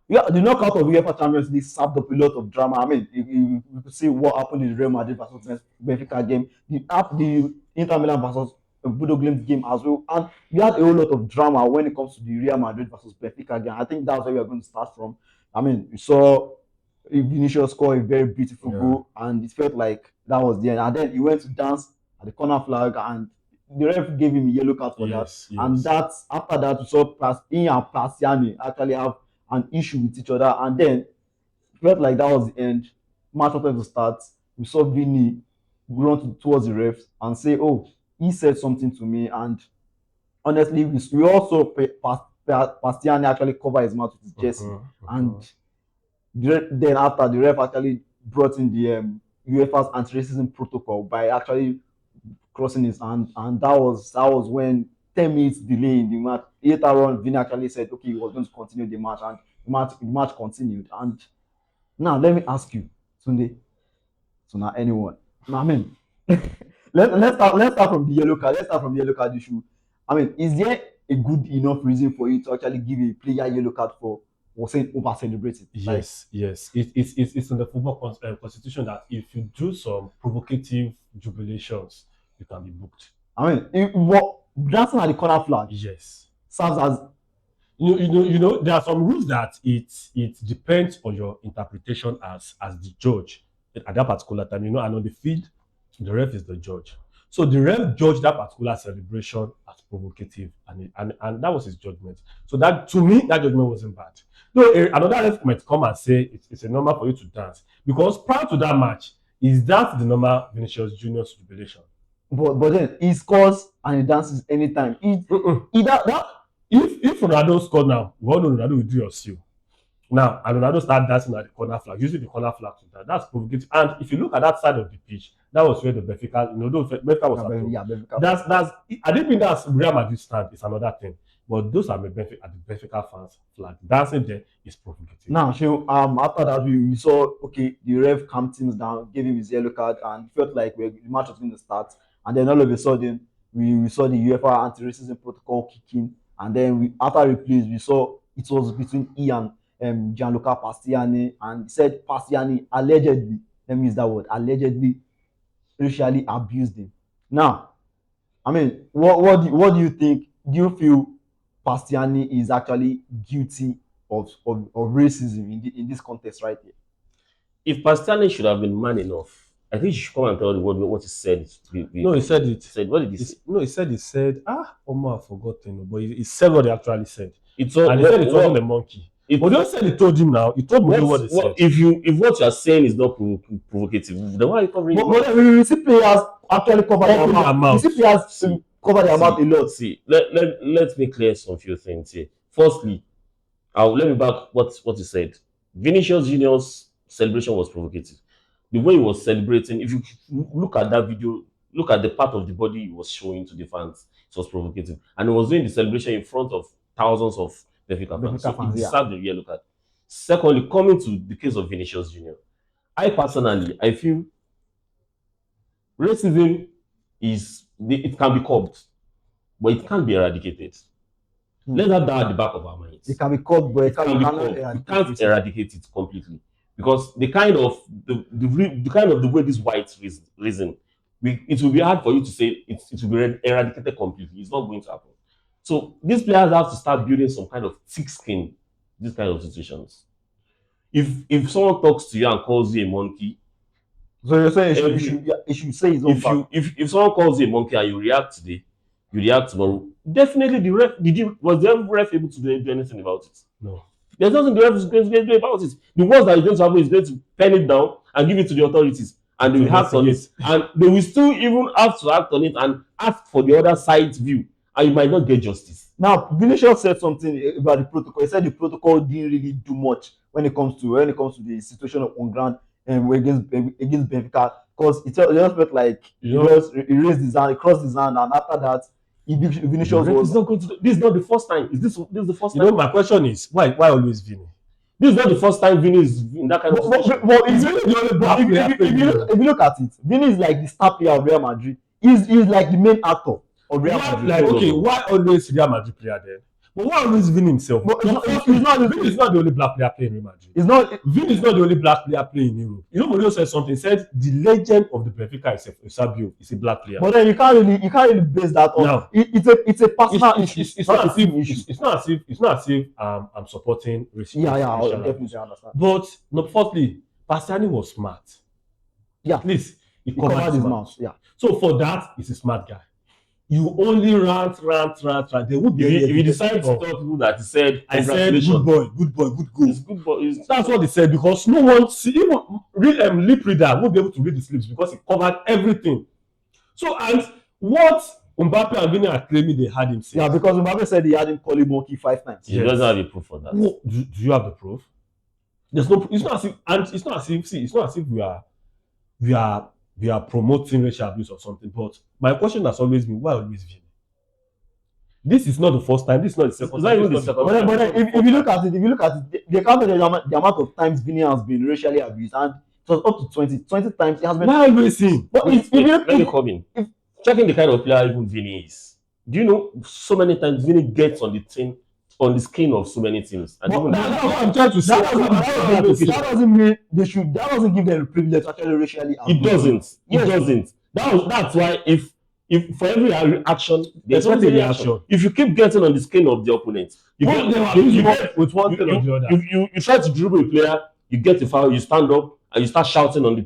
Yeah, the knockout of UEFA Champions League sapped up a lot of drama. I mean, you could see what happened in the Real Madrid versus Benfica game, the Inter Milan versus Bodo Glimt game as well, and we had a whole lot of drama when it comes to the Real Madrid versus Benfica game. I think that's where we are going to start from. I mean, we saw Vinícius score a very beautiful Yeah. goal, and it felt like that was the end. And then he went to dance at the corner flag, and the ref gave him a yellow card for that. Yes, And yes. that's after that we saw he and Placiani actually have an issue with each other, and then it felt like that was the end. Match wanted to start. We saw Vinny run towards the refs and say, "Oh, he said something to me," and honestly, we also Bastiani actually covered his mouth with his jersey, and then after the ref actually brought in the UEFA's anti-racism protocol by actually crossing his hand, and that was when 10 minutes delay in the match. Later on, Vini actually said, "Okay, he was going to continue the match," and the match continued. And now let me ask you, Sunday, so now anyone, now I mean, let's start from the yellow card. Let's start from the yellow card issue. I mean, is there a good enough reason for you to actually give a player yellow card for saying over celebrating? Like, Yes, yes. It's in the football constitution that if you do some provocative jubilations, you can be booked. I mean, what dancing at the corner flag Yes. serves as There are some rules that it depends on your interpretation as the judge at that particular time. And on the field, the ref is the judge. So the ref judged that particular celebration as provocative, and that was his judgment. So that, to me, that judgment wasn't bad. No, another ref might come and say it's a normal for you to dance because prior to that match, is that the normal Vinicius Junior's jubilation? but then he scores and he dances anytime. He that If Ronaldo scored now, we all know Ronaldo will do your seal. Now, and Ronaldo start dancing at the corner flag, using the corner flag to dance. That's provocative. And if you look at that side of the pitch, that was where the Benfica, those Benfica was at home. yeah, Benfica. That's. I didn't think that's Real Madrid stand. It's another thing. But those are the Benfica fans flag. Dancing there is provocative. Now, after that, we saw, okay, the ref calmed things down, gave him his yellow card, and felt like the match was going to start. And then all of a sudden, we saw the UEFA anti-racism protocol kicking, and then after replays, we saw it was between he and Gianluca Pastiani, and he said Pastiani allegedly, let me use that word, allegedly racially abused him. Now, I mean, what do you think? Do you feel Pastiani is actually guilty of racism in this context right here? If Pastani should have been man enough, I think he should come and tell the world what he said. No, he said it. Said, what did he say? No, he said, Omar, I've forgotten. But he said what he actually said. It's all, and he said it wasn't a monkey. But don't say he told him now. He told me what he said. If what you are saying is not provocative, then why are you covering it? But we see players actually cover their mouth. We see players cover their mouth a lot. See, let me clear some few things here. Firstly, let me back what you said. Vinicius Junior's celebration was provocative. The way he was celebrating, if you look at that video, look at the part of the body he was showing to the fans, it was provocative. And he was doing the celebration in front of thousands of Benfica fans. So he deserved the yellow card. Secondly, coming to the case of Vinicius Junior, I feel racism it can be curbed, but it can't be eradicated. Let that die at the back of our minds. It can be curbed, but it can't eradicate it completely. Because the kind of the way these whites reason, it will be hard for you to say it will be eradicated completely. It's not going to happen. So these players have to start building some kind of thick skin. These kind of situations. If someone talks to you and calls you a monkey, so you're saying you should say his own back. If someone calls you a monkey and you react today, you react tomorrow. Definitely, was the ref able to do anything about it? No. There's nothing the ref is going to do about it. The worst that is going to happen is going to pen it down and give it to the authorities, and they will act on it. And they will still even have to act on it and ask for the other side's view, and you might not get justice. Now, Vinícius said something about the protocol. He said the protocol didn't really do much when it comes to the situation on ground against Benfica, because it just felt like he raised his hand, he crossed his hand, and after that, Vinícius was not going to. This is not the first time. This is the first time? My question is why always Vini? This is not the first time Vini is in that kind of situation. If you look at it, Vini is like the star player of Real Madrid. He's like the main actor of Real Madrid. Why always Real Madrid player then? But why always Vini himself? But Vini is not the only black player playing in Real Madrid. It's not. Vini is not the only black player playing in Europe. You know, Mourinho said something. He said the legend of the Benfica is Eusebio is a black player. But then you can't really base that on. No. It's a personal issue. It's not as if it's not as if I'm supporting racism. Yeah, I definitely understand. But no, fourthly, Bastiani was smart. Yeah, at least he covered his mouth. Yeah. So for that, he's a smart guy. You only rant. They would be. If you decide to tell people that he said, I said, good boy, good goal. It's good boy. That's what they said because no one, even lip reader won't be able to read the slips because he covered everything. So, and what Mbappe and Vini are claiming they had him say. Yeah, because Mbappe said he had him call him monkey 5 times. He doesn't have a proof for that. Well, do you have the proof? There's no. It's not as if, and it's not as if. See, it's not as if we are promoting racial abuse or something. But my question has always been, why always Vini? This is not the first time. This is not the second time. Even the second But then, if you look at it, they counted the amount of times Vini has been racially abused, and it was up to 20 times. It has been. Why always him? But let me come in. Checking the kind of player even Vini is. Do you know so many times Vini gets on the skin of so many teams? And even That's what I'm trying to say. That doesn't mean they should. That doesn't give them the privilege to actually racially abuse. it doesn't. Yes. It doesn't. That's why if for every action there's There's always a always a reaction. reaction. If you keep getting on the skin of the opponent, you get with one thing or the other. you try to dribble a player, you get a foul, you stand up and you start shouting on the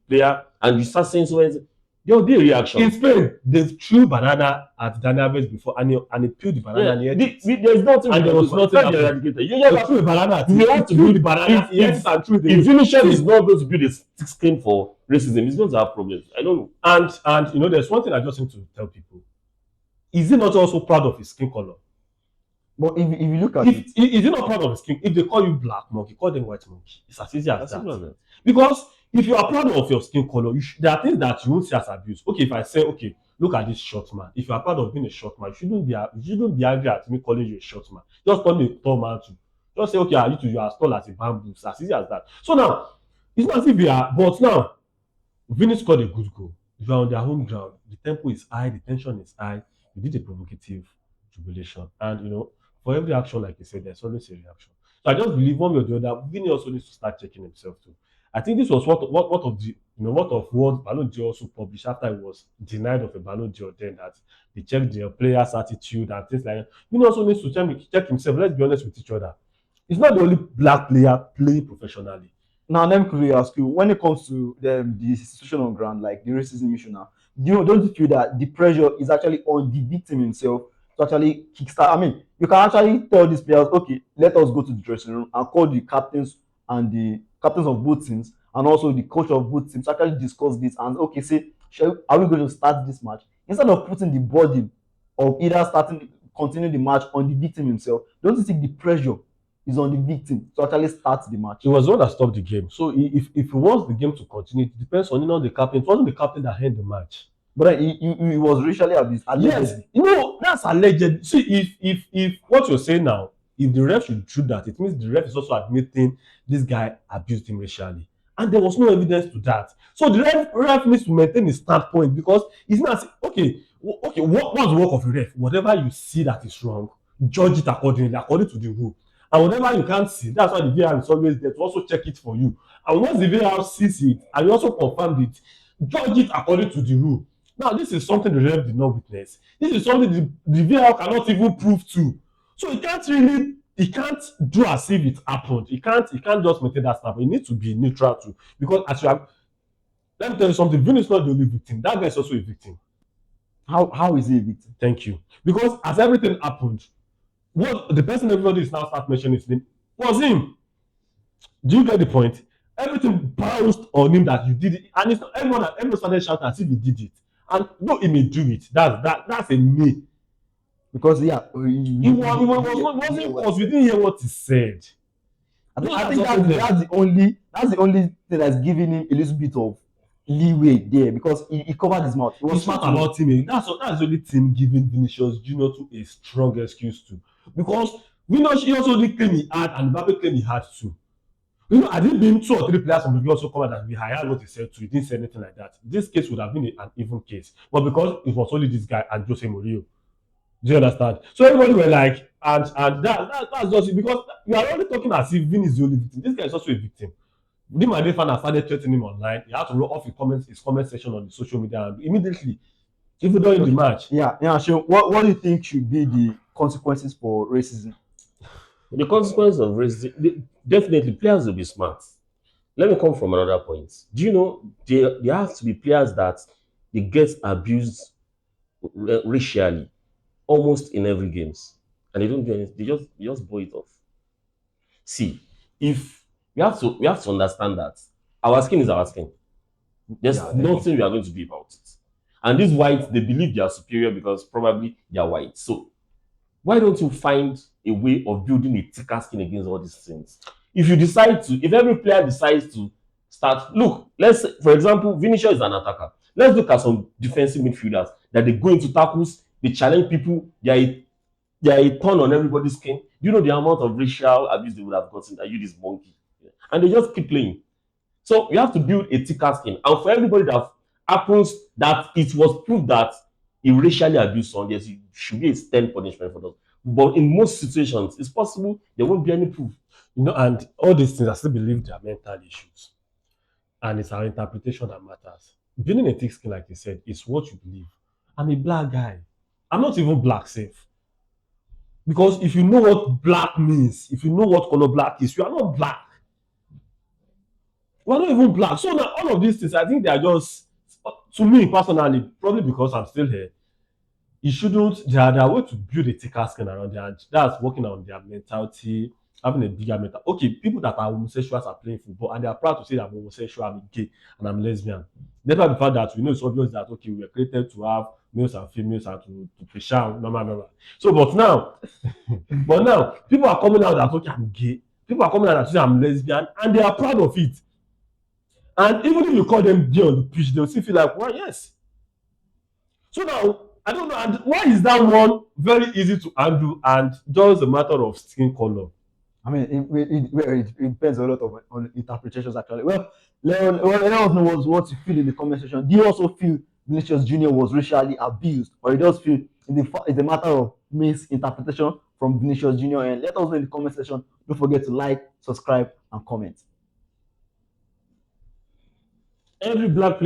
player, and you start saying so many things. There will be a reaction. In Spain, they've threw banana at Dani Alves before, and he peeled the banana and he ate it. There's nothing. And there was nothing happening. You They just have threw a banana at You him. have to Threw do the banana. He ate it and threw it if away. Vinícius is not going to build a thick skin for racism, he's going to have problems. I don't know. And you know, there's one thing I just need to tell people. Is he not also proud of his skin color? But if you look at it, Is he not proud of his skin? If they call you black monkey, call them white monkey. It's as easy as That's that. simple as that. Because if you are proud of your skin color, there are things that you won't see as abuse. Okay, if I say, okay, look at this short man. If you are proud of being a short man, you shouldn't be angry at me calling you a short man. Just call me a tall man too. Just say, okay, you are as tall as a bamboo. It's as easy as that. So now, it's not as if we are, but now, Vini scored a good goal. If you are on their home ground, the tempo is high, the tension is high. You did a provocative jubilation. And, you know, for every action, like you said, there's always a reaction. So I just believe one way or the other, Vini also needs to start checking himself too. I think this was what of what Ballon d'Or also published after he was denied of a Ballon d'Or then, that they checked their players' attitude and things like that. Vini also needs to check himself. Let's be honest with each other. He's not the only black player playing professionally. now let me quickly ask you, when it comes to the situation on ground, like the racism issue now, don't you feel that the pressure is actually on the victim himself to actually kickstart? I mean, you can actually tell these players, okay, let us go to the dressing room and call the captains and the captains of both teams and also the coach of both teams to actually discuss this and okay, say, are we going to start this match? Instead of putting the burden of either continuing the match on the victim himself, don't you think the pressure is on the victim to actually start the match? It was the one that stopped the game. So if he wants the game to continue, it depends on the captain. It wasn't the captain that ended the match. But he was racially abused. Yes, that's alleged. See, if what you're saying now, if the ref should do that, it means the ref is also admitting this guy abused him racially, and there was no evidence to that. So the ref needs to maintain his standpoint because it's not okay. What's the work of a ref? Whatever you see that is wrong, judge it according to the rule. And whatever you can't see, that's why the VAR is always there to also check it for you. And once the VAR sees it and you also confirmed it, judge it according to the rule. Now, this is something the ref did not witness. This is something the VAR cannot even prove to. So he can't do as if it happened. He can't just maintain that stuff. He needs to be neutral too. Because let me tell you something, Vini is not the only victim. That guy is also a victim. How is he a victim? Thank you. Because as everything happened, what the person everybody is now start mentioning his name was him. Do you get the point? Everything bounced on him that you did it, and it's not everyone started shouting as if he did it. And no, he may do it. That's a me. Because he wasn't because we didn't hear what he said. I think that's the only thing that's giving him a little bit of leeway there because he covered his mouth. It's not about him. That's the only thing giving Vinícius Junior to a strong excuse to. Because he also did claim he had and Mbappe claimed he had too. You know, had it been 2 or 3 players from the review also come out and we hired what he said too, he didn't say anything like that. This case would have been an even case. But because it was only this guy and Jose Mourinho, Do you understand? So everybody were like, and that's just it, because you are only talking as if Vin is the only victim. This guy is also a victim. The Madrid fan has started threatening him online. He had to roll off his comment section on the social media and immediately, even during the match. Yeah. So what do you think should be the consequences for racism? The consequence of racism, definitely players will be smart. Let me come from another point. Do you know there have to be players that they get abused racially almost in every games, and they don't do anything. They just blow it off. See, if we have to understand that our skin is our skin. There's Yeah, nothing we are going to do about it. And these whites, they believe they are superior because probably they are white. So why don't you find a way of building a thicker skin against all these things? If every player decides to start, look, let's say, for example, Vinícius is an attacker. Let's look at some defensive midfielders that they go into tackles, they challenge people, they are a turn on everybody's skin. Do you know the amount of racial abuse they would have gotten that you this monkey? And they just keep playing. So you have to build a thicker skin. And for everybody that happens that it was proved that he racially abused someone, yes, it should be a stern punishment for them. But in most situations, it's possible there won't be any proof. And all these things, I still believe they are mental issues. And it's our interpretation that matters. Building a thick skin, like you said, is what you believe. I'm a black guy. I'm not even black safe. Because if you know what black means, if you know what color black is, you are not black. We're not even black. So now all of these things, I think they are just, to me personally, probably because I'm still here, you shouldn't, there are ways to build a thicker skin around there, and that's working on their mentality, having a bigger mental. Okay, people that are homosexuals are playing football and they are proud to say that I'm homosexual, I'm gay, and I'm lesbian. Despite the fact that we know it's obvious that okay, we were created to have males and females and to pre-share normal. So, but now people are coming out that okay, I'm gay. People are coming out that say I'm lesbian, and they are proud of it. And even if you call them gay on the pitch, they'll still feel like, well, yes. So now, I don't know, and why is that one very easy to handle and just a matter of skin color? I mean, it depends a lot on interpretations actually. Well, let us know what you feel in the comment section. Do you also feel Vinicius Junior was racially abused, or you just feel it's a matter of misinterpretation from Vinicius Junior? And let us know in the comment section. Don't forget to like, subscribe, and comment. Every black player